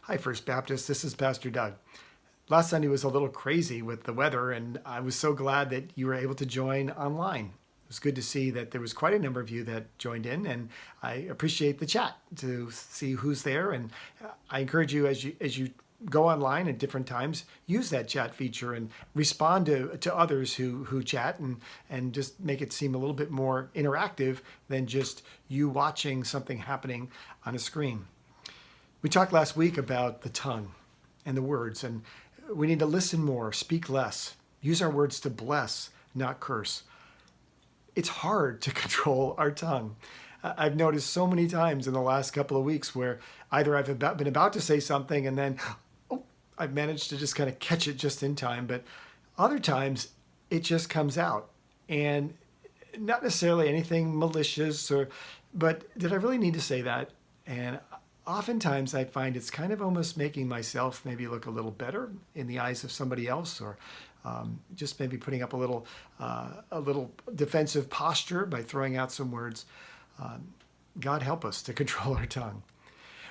Hi, First Baptist. This is Pastor Doug. Last Sunday was a little crazy with the weather, and I was so glad that you were able to join online. It was good to see that there was quite a number of you that joined in, and I appreciate the chat to see who's there. And I encourage you as you go online at different times, use that chat feature and respond to others who chat and just make it seem a little bit more interactive than just you watching something happening on a screen. We talked last week about the tongue and the words, and we need to listen more, speak less, use our words to bless, not curse. It's hard to control our tongue. I've noticed so many times in the last couple of weeks where either I've been about to say something and then I've managed to just kind of catch it just in time, but other times it just comes out, and not necessarily anything malicious, but did I really need to say that? And oftentimes I find it's kind of almost making myself maybe look a little better in the eyes of somebody else, or just maybe putting up a little defensive posture by throwing out some words. God help us to control our tongue.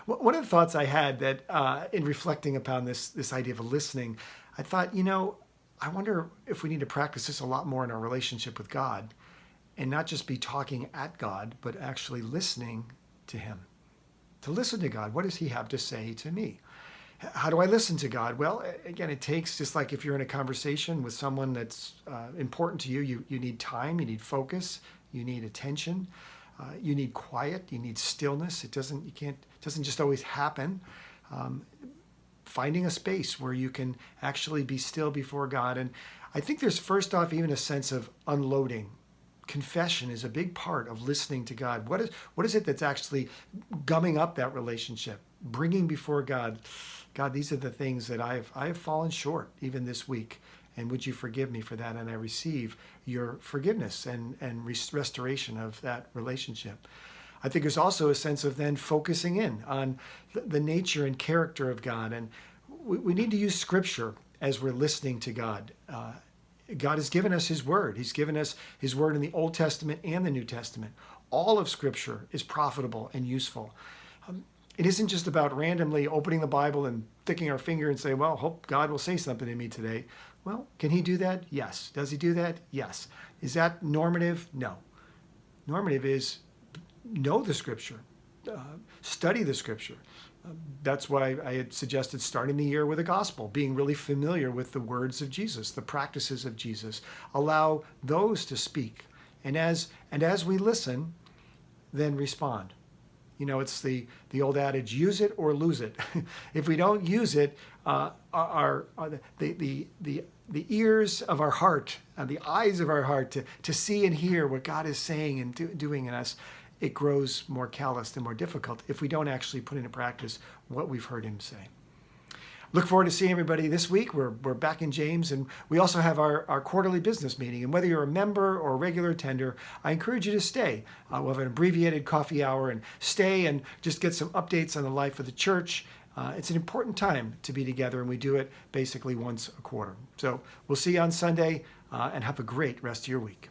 One of the thoughts I had that in reflecting upon this idea of listening, I thought, I wonder if we need to practice this a lot more in our relationship with God, and not just be talking at God, but actually listening to Him. To listen to God. What does He have to say to me? How do I listen to God? Well, again, it takes, just like if you're in a conversation with someone that's important to you, you need time, you need focus, you need attention, you need quiet, you need stillness. It doesn't just always happen. Finding a space where you can actually be still before God. And I think there's first off even a sense of unloading. Confession is a big part of listening to God. What is it that's actually gumming up that relationship? Bringing before God, God, these are the things that I have fallen short even this week. And would you forgive me for that? And I receive your forgiveness and restoration of that relationship. I think there's also a sense of then focusing in on the nature and character of God. And we need to use Scripture as we're listening to God. God has given us His Word. He's given us His Word in the Old Testament and the New Testament. All of Scripture is profitable and useful. It isn't just about randomly opening the Bible and sticking our finger and say, well, hope God will say something to me today. Well, can He do that? Yes. Does He do that? Yes. Is that normative? No. Normative is know the Scripture, study the Scripture. That's why I had suggested starting the year with a gospel, being really familiar with the words of Jesus, the practices of Jesus. Allow those to speak. And as we listen, then respond. It's the old adage, use it or lose it. If we don't use it, the ears of our heart, the eyes of our heart to see and hear what God is saying and doing in us, it grows more calloused and more difficult if we don't actually put into practice what we've heard Him say. Look forward to seeing everybody this week. We're back in James, and we also have our quarterly business meeting. And whether you're a member or a regular attender, I encourage you to stay. We'll have an abbreviated coffee hour, and stay and just get some updates on the life of the church. It's an important time to be together, and we do it basically once a quarter. So we'll see you on Sunday, and have a great rest of your week.